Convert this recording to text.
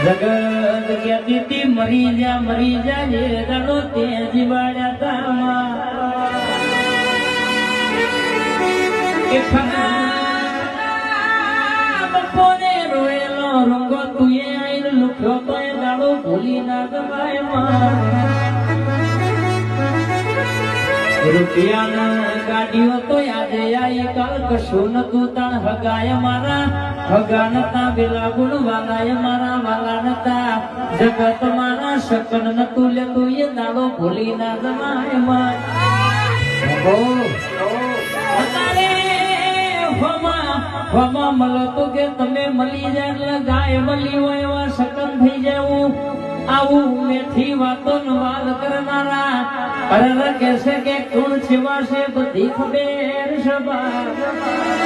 જગત કહેતી હતી મરી જા એ દાડો તે જીવાડ્યા તામાં કે બપોરે રોયેલો રંગો તુએ આઈને લુખ્યો તો એ દાડો ભૂલી ના ગવાય માં રૂપિયાના ગાડીઓ તો યાદે આઈ કાલ કશું નતું તાણ હગાય મારા હગા નતા બેલા ગુણ વાલાય મારા વાલા નતા જગત મારા શકન નતું લેતું એ દાડો ભૂલી ના જમાય માં હમા મળો તો કે તમે મળી જાય એટલે ગાય મળી હોય એવા શકન થઈ જવું આવું મેથી વાતો ન વાલ કરનારા અરે કે છે કે કોણ છેવા છે બધી ખબર સભા